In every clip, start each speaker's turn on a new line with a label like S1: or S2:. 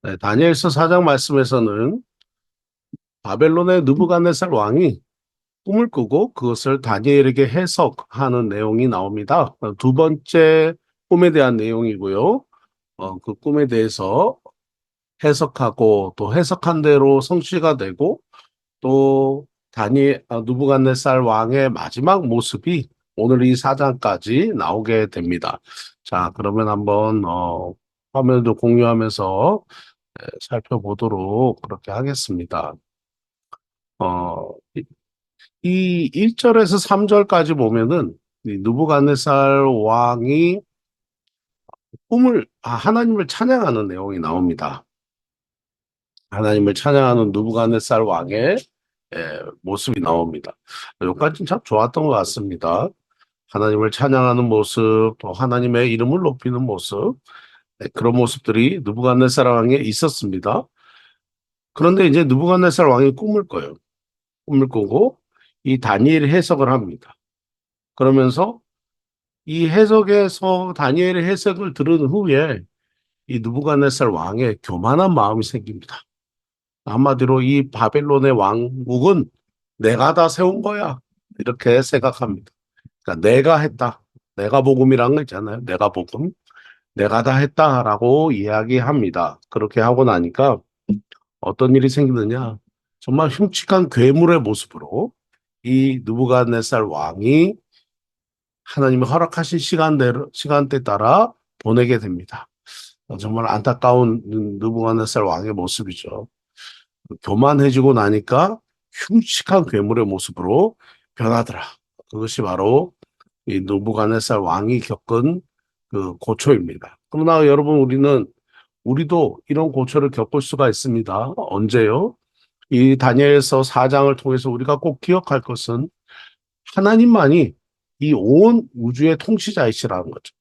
S1: 네, 다니엘서 4장 말씀에서는 바벨론의 느부갓네살 왕이 꿈을 꾸고 그것을 다니엘에게 해석하는 내용이 나옵니다. 두 번째 꿈에 대한 내용이고요. 그 꿈에 대해서 해석하고 또 해석한 대로 성취가 되고 또 느부갓네살 왕의 마지막 모습이 오늘 이 4장까지 나오게 됩니다. 자, 그러면 한번 화면도 공유하면서 살펴보도록 그렇게 하겠습니다. 이 1절에서 3절까지 보면은 이 느부갓네살 왕이 하나님을 찬양하는 내용이 나옵니다. 하나님을 찬양하는 느부갓네살 왕의 모습이 나옵니다. 여기까지는 참 좋았던 것 같습니다. 하나님을 찬양하는 모습, 또 하나님의 이름을 높이는 모습, 그런 모습들이 느부갓네살 왕에 있었습니다. 그런데 이제 느부갓네살 왕이 꿈을 꿔요. 꿈을 꾸고 이 다니엘이 해석을 합니다. 그러면서 이 해석에서 다니엘의 해석을 들은 후에 이 느부갓네살 왕의 교만한 마음이 생깁니다. 한마디로 이 바벨론의 왕국은 내가 다 세운 거야. 이렇게 생각합니다. 그러니까 내가 했다. 내가 복음이란 거 있잖아요. 내가 복음. 내가 다 했다라고 이야기합니다. 그렇게 하고 나니까 어떤 일이 생기느냐. 정말 흉측한 괴물의 모습으로 이 느부갓네살 왕이 하나님이 허락하신 시간대 따라 보내게 됩니다. 정말 안타까운 느부갓네살 왕의 모습이죠. 교만해지고 나니까 흉측한 괴물의 모습으로 변하더라. 그것이 바로 이 느부갓네살 왕이 겪은 그 고초입니다. 그러나 여러분 우리도 이런 고초를 겪을 수가 있습니다. 언제요? 이 다니엘서 4장을 통해서 우리가 꼭 기억할 것은 하나님만이 이 온 우주의 통치자이시라는 거죠.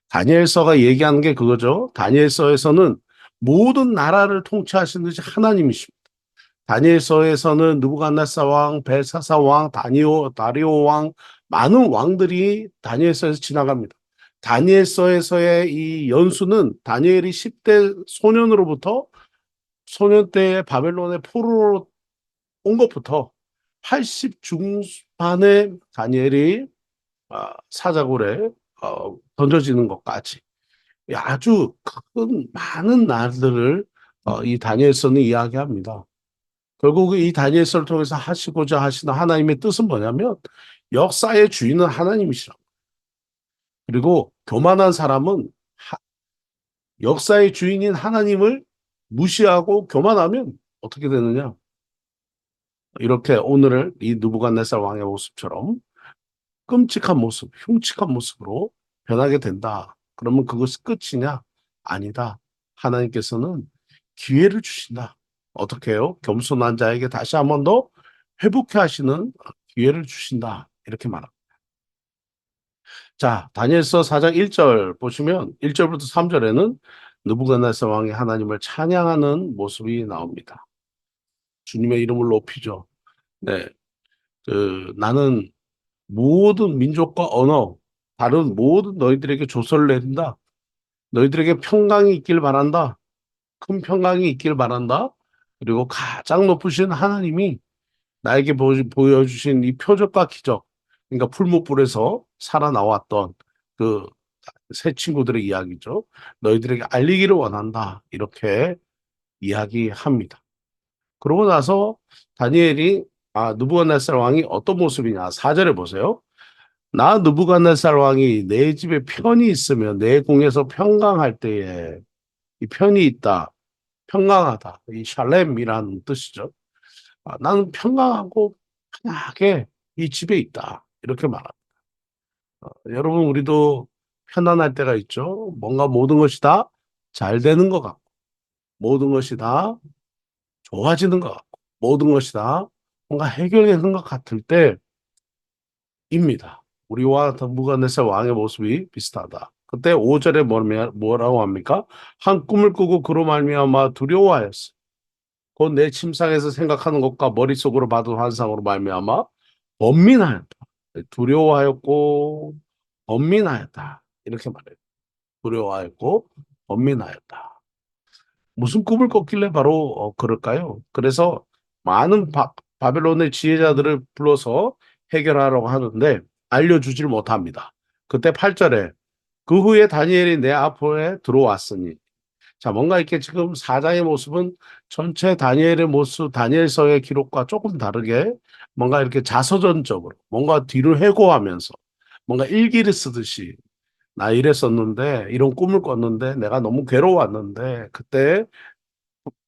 S1: 다니엘서가 얘기하는 게 그거죠. 다니엘서에서는 모든 나라를 통치하시는 것이 하나님이십니다. 다니엘서에서는 느부갓네살 왕, 벨사사 왕, 다리오 왕, 많은 왕들이 다니엘서에서 지나갑니다. 다니엘서에서의 이 연수는 다니엘이 10대 소년으로부터 소년 때의 바벨론의 포로로 온 것부터 80 중반에 다니엘이 사자굴에 던져지는 것까지 아주 큰 많은 날들을 이 다니엘서는 이야기합니다. 결국 이 다니엘서를 통해서 하시고자 하시는 하나님의 뜻은 뭐냐면 역사의 주인은 하나님이시라. 그리고 교만한 사람은 역사의 주인인 하나님을 무시하고 교만하면 어떻게 되느냐? 이렇게 오늘을 이 느부갓네살 왕의 모습처럼 끔찍한 모습, 흉측한 모습으로 변하게 된다. 그러면 그것이 끝이냐? 아니다. 하나님께서는 기회를 주신다. 어떻게 해요? 겸손한 자에게 다시 한 번 더 회복해 하시는 기회를 주신다. 이렇게 말합니다. 자, 다니엘서 4장 1절 보시면 1절부터 3절에는 느부갓네살 왕이 하나님을 찬양하는 모습이 나옵니다. 주님의 이름을 높이죠. 네. 나는 모든 민족과 언어, 다른 모든 너희들에게 조서를 내린다. 너희들에게 평강이 있길 바란다. 큰 평강이 있길 바란다. 그리고 가장 높으신 하나님이 나에게 보여주신 이 표적과 기적, 그러니까 풀무불에서 살아나왔던 그 새 친구들의 이야기죠. 너희들에게 알리기를 원한다. 이렇게 이야기합니다. 그러고 나서 다니엘이 느부갓네살 왕이 어떤 모습이냐? 4절에 보세요. 나 느부갓네살 왕이 내 집에 편이 있으면 내 궁에서 평강할 때에 이 편이 있다. 평강하다. 이 샬렘이라는 뜻이죠. 나는 평강하고 편하게 이 집에 있다. 이렇게 말합니다. 여러분, 우리도 편안할 때가 있죠. 뭔가 모든 것이 다 잘 되는 것 같고, 모든 것이 다 좋아지는 것 같고, 모든 것이 다 뭔가 해결되는 것 같을 때입니다. 우리와 무갓네살 왕의 모습이 비슷하다. 그때 5절에 뭐라고 합니까? 한 꿈을 꾸고 그로 말미암아 두려워하였어. 곧 내 침상에서 생각하는 것과 머릿속으로 받은 환상으로 말미암아 번민하였다. 두려워하였고 번민하였다. 이렇게 말해요. 두려워하였고 번민하였다. 무슨 꿈을 꿨길래 바로 그럴까요? 그래서 많은 바벨론의 지혜자들을 불러서 해결하라고 하는데 알려주질 못합니다. 그때 8절에 그 후에 다니엘이 내 앞에 들어왔으니, 자, 뭔가 이렇게 지금 사장의 모습은 전체 다니엘의 모습, 다니엘서의 기록과 조금 다르게 뭔가 이렇게 자서전적으로 뭔가 뒤를 회고하면서 뭔가 일기를 쓰듯이 나 이랬었는데 이런 꿈을 꿨는데 내가 너무 괴로웠는데 그때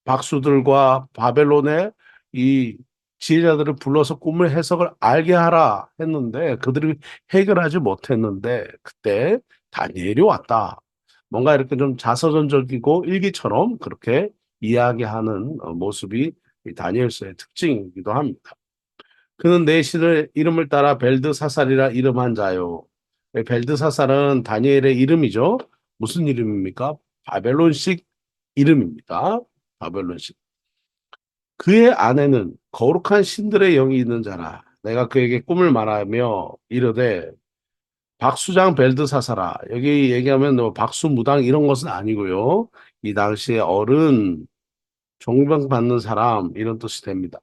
S1: 박수들과 바벨론의 이 지혜자들을 불러서 꿈을 해석을 알게 하라 했는데 그들이 해결하지 못했는데 그때 다니엘이 왔다. 뭔가 이렇게 좀 자서전적이고 일기처럼 그렇게 이야기하는 모습이 이 다니엘서의 특징이기도 합니다. 그는 내 신을 이름을 따라 벨드사살이라 이름한 자요. 벨드사살은 다니엘의 이름이죠. 무슨 이름입니까? 바벨론식 이름입니다. 바벨론식. 그의 아내는 거룩한 신들의 영이 있는 자라. 내가 그에게 꿈을 말하며 이르되 박수장 벨드사사라. 여기 얘기하면 뭐 박수무당 이런 것은 아니고요. 이 당시에 어른 존경받는 사람 이런 뜻이 됩니다.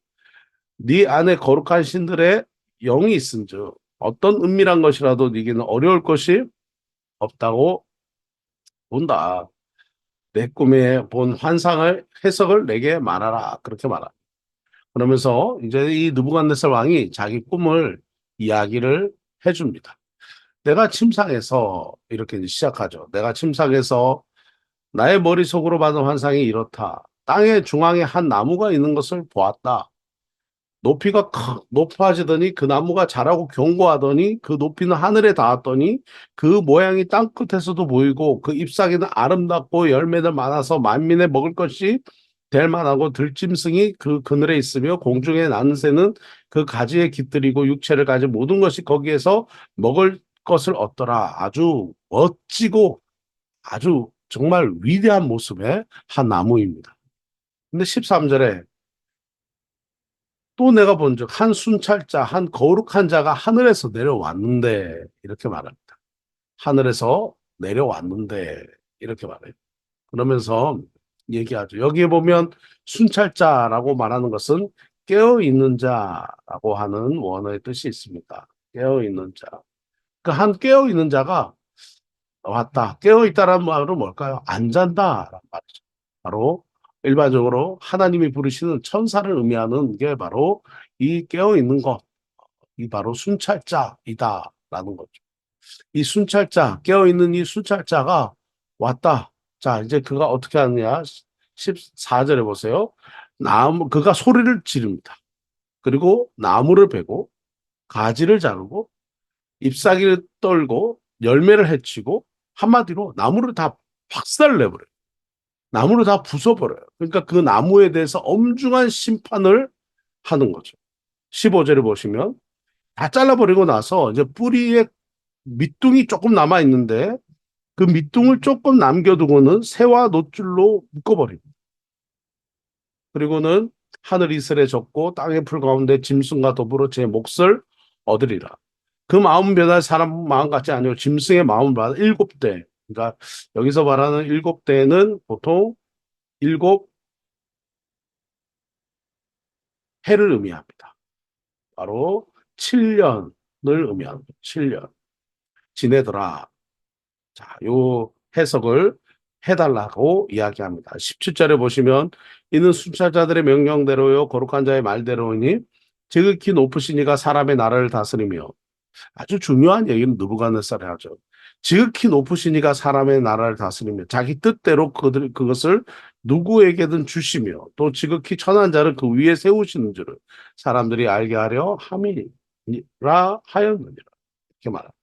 S1: 네 안에 거룩한 신들의 영이 있은즉 어떤 은밀한 것이라도 네게는 어려울 것이 없다고 본다. 내 꿈에 본 환상을 해석을 내게 말하라. 그렇게 말합니다. 그러면서 이제 이 느부갓네살 왕이 자기 꿈을 이야기를 해줍니다. 내가 침상에서 이렇게 이제 시작하죠. 내가 침상에서 나의 머릿속으로 받은 환상이 이렇다. 땅의 중앙에 한 나무가 있는 것을 보았다. 높이가 높아지더니 그 나무가 자라고 견고하더니 그 높이는 하늘에 닿았더니 그 모양이 땅 끝에서도 보이고 그 잎사귀는 아름답고 열매들 많아서 만민의 먹을 것이 될 만하고 들짐승이 그 그늘에 있으며 공중에 나는 새는 그 가지에 깃들이고 육체를 가진 모든 것이 거기에서 먹을 것을 얻더라. 아주 멋지고 아주 정말 위대한 모습의 한 나무입니다. 근데 13절에 또 내가 본 적 한 순찰자, 한 거룩한 자가 하늘에서 내려왔는데 이렇게 말합니다. 하늘에서 내려왔는데 이렇게 말해요. 그러면서 얘기하죠. 여기에 보면 순찰자라고 말하는 것은 깨어 있는 자라고 하는 원어의 뜻이 있습니다. 깨어 있는 자. 그 한 깨어 있는 자가 왔다. 깨어 있다라는 말은 뭘까요? 안 잔다라는 말이죠. 바로 일반적으로 하나님이 부르시는 천사를 의미하는 게 바로 이 깨어 있는 것, 이 바로 순찰자이다라는 거죠. 이 순찰자, 깨어있는 이 순찰자가 왔다. 자, 이제 그가 어떻게 하느냐. 14절에 보세요. 그가 소리를 지릅니다. 그리고 나무를 베고, 가지를 자르고, 잎사귀를 떨고, 열매를 해치고, 한마디로 나무를 다 박살을 내버려요. 나무를 다 부숴버려요. 그러니까 그 나무에 대해서 엄중한 심판을 하는 거죠. 15절에 보시면, 다 잘라버리고 나서 이제 뿌리에 밑둥이 조금 남아 있는데 그 밑둥을 조금 남겨두고는 새와 놋줄로 묶어버립니다. 그리고는 하늘 이슬에 젖고 땅의 풀 가운데 짐승과 더불어 제 몫을 얻으리라. 그 마음 변할 사람 마음 같지 아니고 짐승의 마음을 받아 일곱 대. 그러니까 여기서 말하는 일곱 대는 보통 일곱 해를 의미합니다. 바로 7년을 의미합니다. 7년. 지내더라. 자, 요 해석을 해달라고 이야기합니다. 17절에 보시면 이는 순찰자들의 명령대로요 거룩한 자의 말대로니 지극히 높으신 이가 사람의 나라를 다스리며 아주 중요한 얘기는 느부갓네살이 하죠. 지극히 높으신 이가 사람의 나라를 다스리며 자기 뜻대로 그것을 누구에게든 주시며 또 지극히 천한 자를 그 위에 세우시는 줄을 사람들이 알게 하려 함이라 하였느니라 이렇게 말합니다.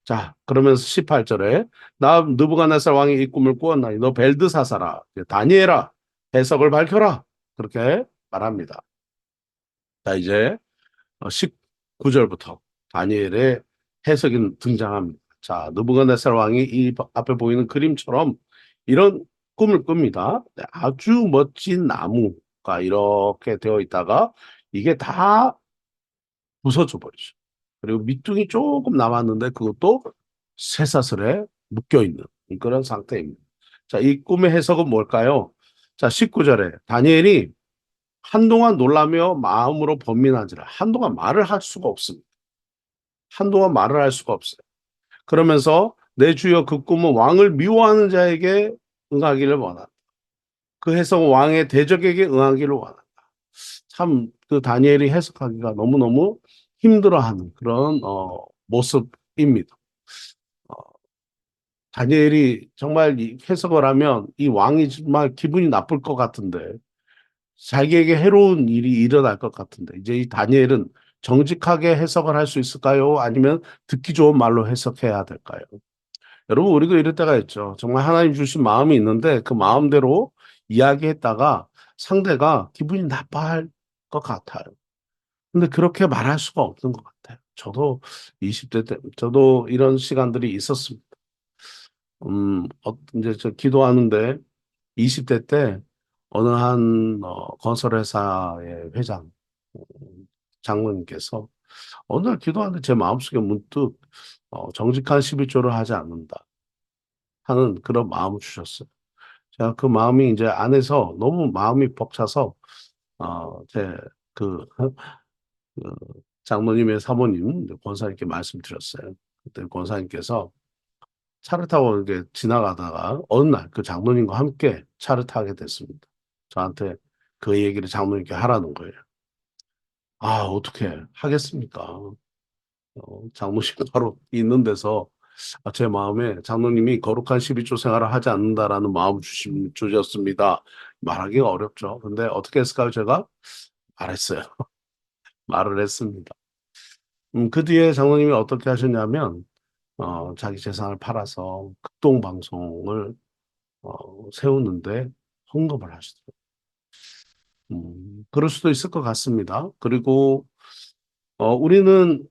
S1: 자, 그러면서 18절에 나 느부갓네살 왕이 이 꿈을 꾸었나니 너 벨드사사라 다니엘아 해석을 밝혀라 그렇게 말합니다. 자, 이제 19절부터 다니엘의 해석이 등장합니다. 자, 느부갓네살 왕이 이 앞에 보이는 그림처럼 이런 꿈을 꿉니다. 네, 아주 멋진 나무가 이렇게 되어 있다가 이게 다 부서져 버리죠. 그리고 밑둥이 조금 남았는데 그것도 쇠사슬에 묶여 있는 그런 상태입니다. 자, 이 꿈의 해석은 뭘까요? 자, 19절에 다니엘이 한동안 놀라며 마음으로 번민한지라. 한동안 말을 할 수가 없습니다. 한동안 말을 할 수가 없어요. 그러면서 내 주여 그 꿈은 왕을 미워하는 자에게 응하기를 원한다. 그 해석은 왕의 대적에게 응하기를 원한다. 참 그 다니엘이 해석하기가 너무너무 힘들어하는 그런 모습입니다. 어, 다니엘이 정말 해석을 하면 이 왕이 정말 기분이 나쁠 것 같은데 자기에게 해로운 일이 일어날 것 같은데 이제 이 다니엘은 정직하게 해석을 할 수 있을까요? 아니면 듣기 좋은 말로 해석해야 될까요? 여러분 우리도 이럴 때가 있죠. 정말 하나님 주신 마음이 있는데 그 마음대로 이야기했다가 상대가 기분이 나빠할 것 같아요. 근데 그렇게 말할 수가 없는 것 같아요. 저도 20대 때 저도 이런 시간들이 있었습니다. 이제 저 기도하는데 20대 때 어느 한 건설회사의 회장 장로님께서 어느 날 기도하는데 제 마음속에 문득 정직한 11조를 하지 않는다 하는 그런 마음을 주셨어요. 제가 그 마음이 이제 안에서 너무 마음이 벅차서 제그 그 장로님의 사모님 권사님께 말씀드렸어요. 그때 권사님께서 차를 타고 이렇게 지나가다가 어느 날 그 장로님과 함께 차를 타게 됐습니다. 저한테 그 얘기를 장로님께 하라는 거예요. 아, 어떻게 하겠습니까? 장로님 바로 있는 데서 제 마음에 장로님이 거룩한 12조 생활을 하지 않는다라는 마음 주셨습니다. 말하기가 어렵죠. 근데 어떻게 했을까요? 제가 말했어요. 말을 했습니다. 그 뒤에 장로님이 어떻게 하셨냐면 자기 재산을 팔아서 극동 방송을 세우는데 헌금을 하시더라고요. 그럴 수도 있을 것 같습니다. 그리고 우리는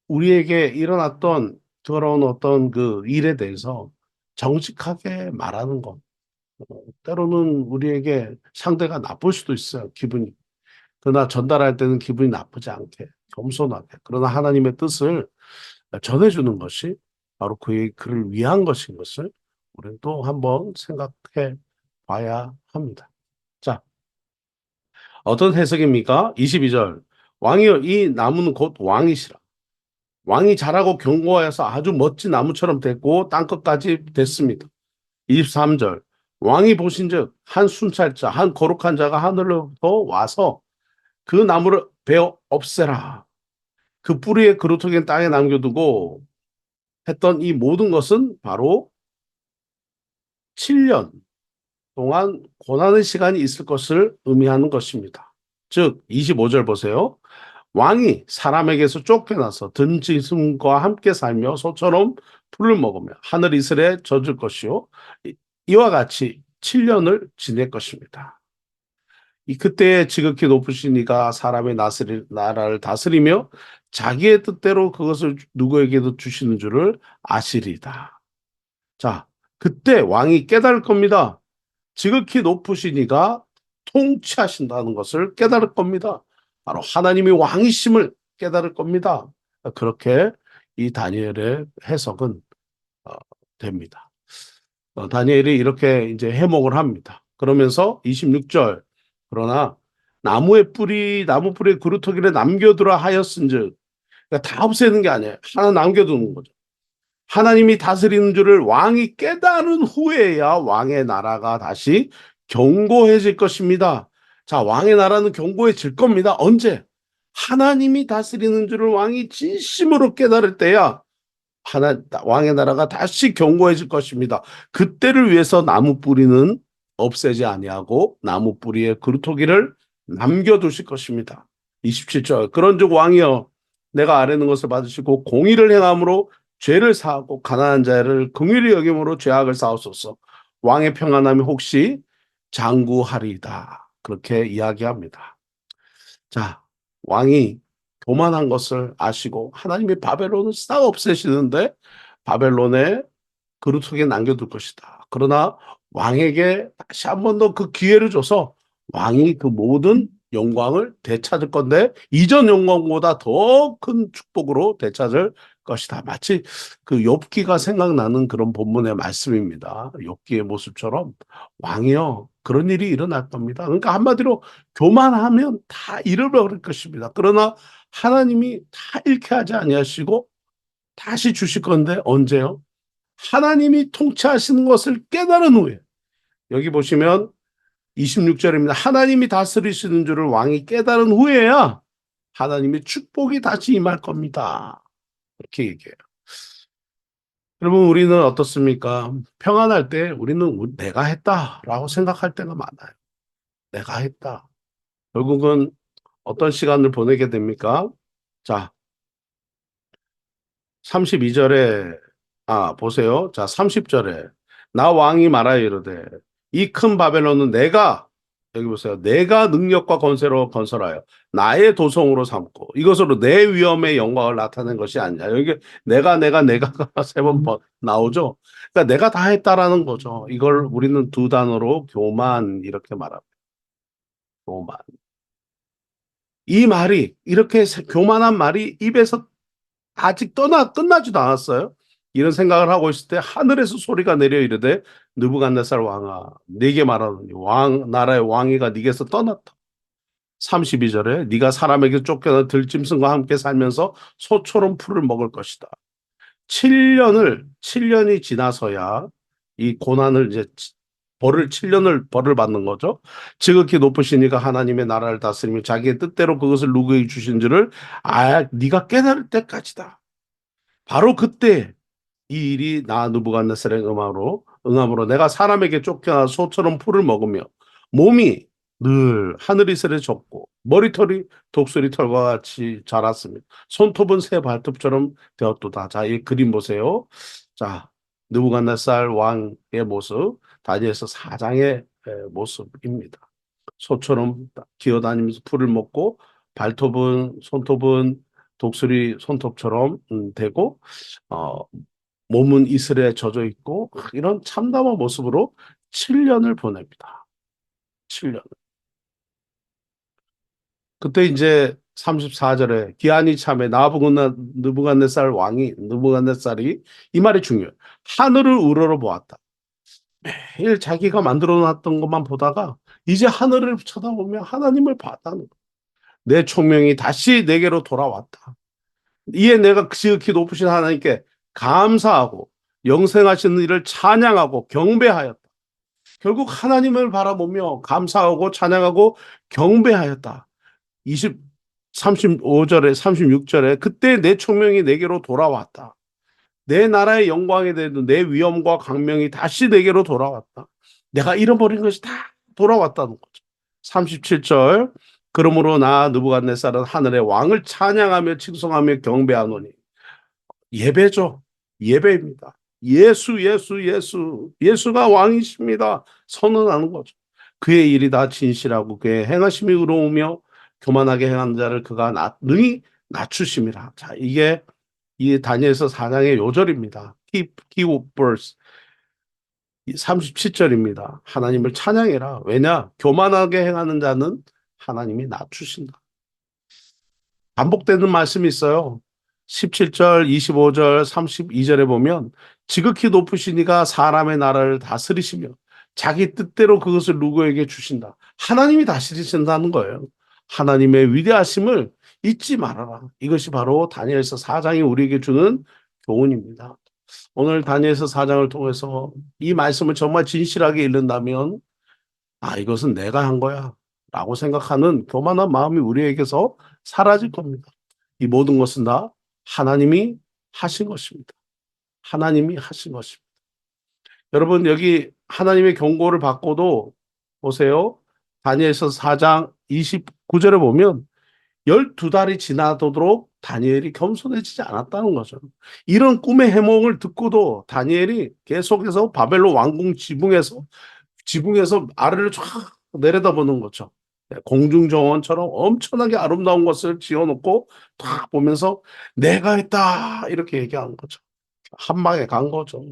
S1: 우리에게 일어났던 그런 어떤 그 일에 대해서 정직하게 말하는 것. 때로는 우리에게 상대가 나쁠 수도 있어요. 기분이. 그러나 전달할 때는 기분이 나쁘지 않게 겸손하게. 그러나 하나님의 뜻을 전해주는 것이 바로 그를 위한 것인 것을 우리는 또 한번 생각해 봐야 합니다. 자, 어떤 해석입니까? 22절. 왕이여, 이 나무는 곧 왕이시라. 왕이 자라고 견고하여서 아주 멋진 나무처럼 됐고 땅끝까지 됐습니다. 23절. 왕이 보신즉 한 순찰자, 한 거룩한 자가 하늘로부터 와서 그 나무를 베어 없애라. 그 뿌리에 그루터기는 땅에 남겨두고 했던 이 모든 것은 바로 7년 동안 고난의 시간이 있을 것을 의미하는 것입니다. 즉 25절 보세요. 왕이 사람에게서 쫓겨나서 든짐승과 함께 살며 소처럼 풀을 먹으며 하늘 이슬에 젖을 것이요 이와 같이 7년을 지낼 것입니다. 이 그때에 지극히 높으신 이가 사람의 나라를 다스리며 자기의 뜻대로 그것을 누구에게도 주시는 줄을 아시리다. 자, 그때 왕이 깨달을 겁니다. 지극히 높으신 이가 통치하신다는 것을 깨달을 겁니다. 바로 하나님이 왕이심을 깨달을 겁니다. 그렇게 이 다니엘의 해석은 어, 됩니다. 다니엘이 이렇게 이제 해목을 합니다. 그러면서 26절 그러나 나무 뿌리에 그루터기를 남겨두라 하였은즉 그러니까 다 없애는 게 아니에요. 하나 남겨두는 거죠. 하나님이 다스리는 줄을 왕이 깨달은 후에야 왕의 나라가 다시 견고해질 것입니다. 자, 왕의 나라는 견고해질 겁니다. 언제? 하나님이 다스리는 줄을 왕이 진심으로 깨달을 때야 왕의 나라가 다시 견고해질 것입니다. 그때를 위해서 나무 뿌리는 없애지 아니하고 나무 뿌리에 그루터기를 남겨두실 것입니다. 27절 그런즉 왕이여 내가 아뢰는 것을 받으시고 공의를 행함으로 죄를 사하고 가난한 자를 긍휼히 여김으로 죄악을 사하소서. 왕의 평안함이 혹시 장구하리이다. 그렇게 이야기합니다. 자, 왕이 교만한 것을 아시고 하나님이 바벨론을 싹 없애시는데 바벨론에 그릇 속에 남겨둘 것이다. 그러나 왕에게 다시 한 번 더 그 기회를 줘서 왕이 그 모든 영광을 되찾을 건데 이전 영광보다 더 큰 축복으로 되찾을 것이다. 마치 그 욥기가 생각나는 그런 본문의 말씀입니다. 욥기의 모습처럼 왕이요 그런 일이 일어날 겁니다. 그러니까 한마디로 교만하면 다 잃어버릴 것입니다. 그러나 하나님이 다 잃게 하지 아니하시고 다시 주실 건데 언제요? 하나님이 통치하시는 것을 깨달은 후에 여기 보시면 26절입니다. 하나님이 다스리시는 줄을 왕이 깨달은 후에야 하나님의 축복이 다시 임할 겁니다. 이렇게 얘기해요. 여러분 우리는 어떻습니까? 평안할 때 우리는 내가 했다라고 생각할 때가 많아요. 내가 했다. 결국은 어떤 시간을 보내게 됩니까? 자, 32절에 보세요. 자, 30절에 나 왕이 말하여 이르되 이 큰 바벨론은 내가 여기 보세요. 내가 능력과 권세로 건설하여 나의 도성으로 삼고 이것으로 내 위엄의 영광을 나타낸 것이 아니냐. 여기 내가가 세 번 나오죠. 그러니까 내가 다 했다라는 거죠. 이걸 우리는 두 단어로 교만 이렇게 말합니다. 교만. 이 말이 이렇게 교만한 말이 입에서 아직 끝나지도 않았어요. 이런 생각을 하고 있을 때 하늘에서 소리가 내려 이르되 느부갓네살 왕아 네게 말하노니 왕 나라의 왕위가 네게서 떠났다. 32절에 네가 사람에게 쫓겨나 들짐승과 함께 살면서 소처럼 풀을 먹을 것이다. 7년이 지나서야 이 고난을 이제 7년을 벌을 받는 거죠. 지극히 높으시니까 하나님의 나라를 다스리며 자기의 뜻대로 그것을 누구에게 주신 줄을 네가 깨달을 때까지다. 바로 그때 이 일이 나 느부갓네살의 응함으로 내가 사람에게 쫓겨나 소처럼 풀을 먹으며 몸이 늘 하늘이 세려졌고 머리털이 독수리 털과 같이 자랐습니다. 손톱은 새 발톱처럼 되었도다. 자, 이 그림 보세요. 자, 느부갓네살 왕의 모습, 다니엘서 4장의 모습입니다. 소처럼 기어다니면서 풀을 먹고 손톱은 독수리 손톱처럼 되고 어, 몸은 이슬에 젖어 있고 이런 참담한 모습으로 7년을 보냅니다. 7년. 그때 이제 34절에 기한이 참에 느부갓네살이 이 말이 중요해요. 하늘을 우러러 보았다. 매일 자기가 만들어 놨던 것만 보다가 이제 하늘을 쳐다보며 하나님을 봤다는 거예요. 내 총명이 다시 내게로 돌아왔다. 이에 내가 지극히 높으신 하나님께 감사하고 영생하시는 이를 찬양하고 경배하였다. 결국 하나님을 바라보며 감사하고 찬양하고 경배하였다. 35절에 36절에 그때 내 총명이 내게로 돌아왔다. 내 나라의 영광에 대해서 내 위엄과 강명이 다시 내게로 돌아왔다. 내가 잃어버린 것이 다 돌아왔다는 거죠. 37절 그러므로 나 느부갓네살은 하늘의 왕을 찬양하며 칭송하며 경배하노니 예배죠. 예배입니다. 예수가 왕이십니다. 선언하는 거죠. 그의 일이 다 진실하고 그의 행하심이 의로우며 교만하게 행하는 자를 그가 능히 낮추심이라. 자, 이게 이 다니엘서 4장의 요절입니다. Key verse 37절입니다. 하나님을 찬양해라. 왜냐? 교만하게 행하는 자는 하나님이 낮추신다. 반복되는 말씀이 있어요. 17절, 25절, 32절에 보면 지극히 높으시니가 사람의 나라를 다스리시며 자기 뜻대로 그것을 누구에게 주신다. 하나님이 다스리신다는 거예요. 하나님의 위대하심을 잊지 말아라. 이것이 바로 다니엘서 4장이 우리에게 주는 교훈입니다. 오늘 다니엘서 4장을 통해서 이 말씀을 정말 진실하게 읽는다면 이것은 내가 한 거야 라고 생각하는 교만한 마음이 우리에게서 사라질 겁니다. 이 모든 것은 다 하나님이 하신 것입니다. 하나님이 하신 것입니다. 여러분 여기 하나님의 경고를 받고도 보세요. 다니엘서 4장 29절에 보면 12달이 지나도록 다니엘이 겸손해지지 않았다는 거죠. 이런 꿈의 해몽을 듣고도 다니엘이 계속해서 바벨론 왕궁 지붕에서 아래를 쫙 내려다보는 거죠. 공중정원처럼 엄청나게 아름다운 것을 지어놓고 다 보면서 내가 했다 이렇게 얘기하는 거죠. 한 방에 간 거죠.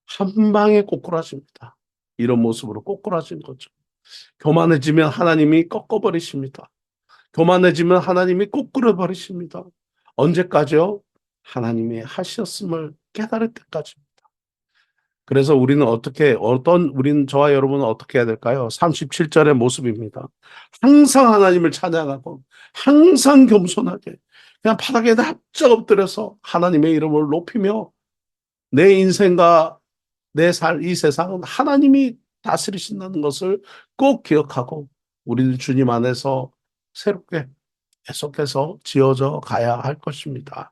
S1: 한 방에 꼬꾸라집니다. 이런 모습으로 꼬꾸라진 거죠. 교만해지면 하나님이 꺾어버리십니다. 교만해지면 하나님이 꼬꾸려 버리십니다. 언제까지요? 하나님이 하셨음을 깨달을 때까지. 그래서 우리는 저와 여러분은 어떻게 해야 될까요? 37절의 모습입니다. 항상 하나님을 찬양하고, 항상 겸손하게, 그냥 바닥에 납작 엎드려서 하나님의 이름을 높이며, 내 인생과 이 세상은 하나님이 다스리신다는 것을 꼭 기억하고, 우리는 주님 안에서 새롭게 계속해서 지어져 가야 할 것입니다.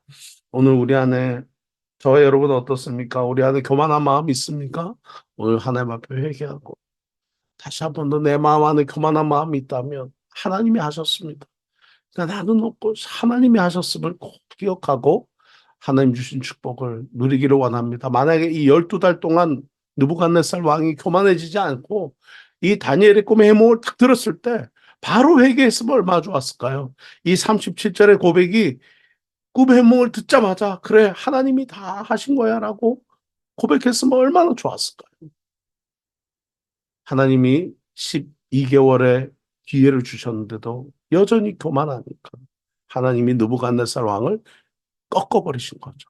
S1: 오늘 우리 안에 저와 여러분은 어떻습니까? 우리 안에 교만한 마음이 있습니까? 오늘 하나님 앞에 회개하고 다시 한 번 더 내 마음 안에 교만한 마음이 있다면 하나님이 하셨습니다. 그러니까 나는 없고 하나님이 하셨음을 꼭 기억하고 하나님 주신 축복을 누리기를 원합니다. 만약에 이 12달 동안 느부갓네살 왕이 교만해지지 않고 이 다니엘의 꿈의 해몽을 딱 들었을 때 바로 회개했으면 얼마나 좋았을까요? 이 37절의 고백이 꿈의 해몽을 듣자마자 그래 하나님이 다 하신 거야라고 고백했으면 얼마나 좋았을까요? 하나님이 12개월의 기회를 주셨는데도 여전히 교만하니까 하나님이 느부갓네살 왕을 꺾어버리신 거죠.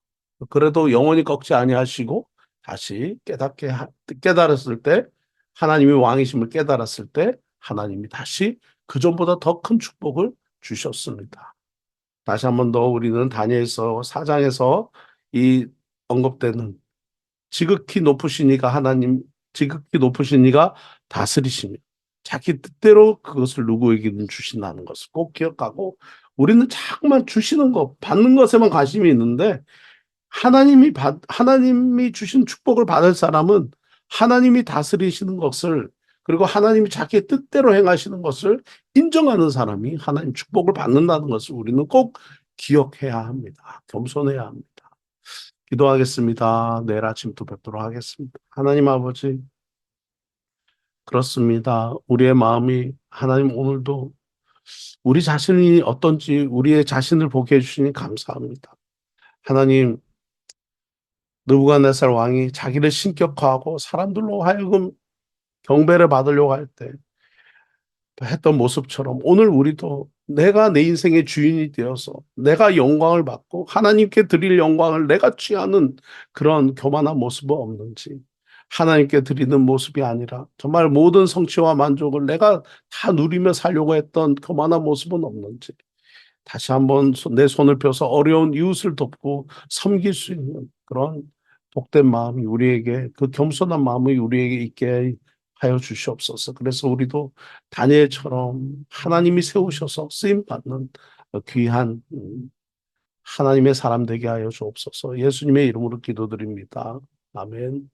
S1: 그래도 영원히 꺾지 아니하시고 다시 깨달았을 때 하나님이 왕이심을 깨달았을 때 하나님이 다시 그전보다 더 큰 축복을 주셨습니다. 다시 한번 더 우리는 다니엘서 4장에서 이 언급되는 지극히 높으신 이가 지극히 높으신 이가 다스리시며 자기 뜻대로 그것을 누구에게든 주신다는 것을 꼭 기억하고 우리는 자꾸만 주시는 것, 받는 것에만 관심이 있는데 하나님이 주신 축복을 받을 사람은 하나님이 다스리시는 것을 그리고 하나님이 자기 뜻대로 행하시는 것을 인정하는 사람이 하나님 축복을 받는다는 것을 우리는 꼭 기억해야 합니다. 겸손해야 합니다. 기도하겠습니다. 내일 아침 또 뵙도록 하겠습니다. 하나님 아버지, 그렇습니다. 우리의 마음이 하나님 오늘도 우리 자신이 어떤지 우리의 자신을 보게 해주시니 감사합니다. 하나님, 느부갓네살 왕이 자기를 신격화하고 사람들로 하여금 경배를 받으려고 할 때 했던 모습처럼 오늘 우리도 내가 내 인생의 주인이 되어서 내가 영광을 받고 하나님께 드릴 영광을 내가 취하는 그런 교만한 모습은 없는지 하나님께 드리는 모습이 아니라 정말 모든 성취와 만족을 내가 다 누리며 살려고 했던 교만한 모습은 없는지 다시 한번 내 손을 펴서 어려운 이웃을 돕고 섬길 수 있는 그런 복된 마음이 우리에게 그 겸손한 마음이 우리에게 있게 하여 주시옵소서. 그래서 우리도 다니엘처럼 하나님이 세우셔서 쓰임 받는 귀한 하나님의 사람 되게 하여 주옵소서. 예수님의 이름으로 기도드립니다. 아멘.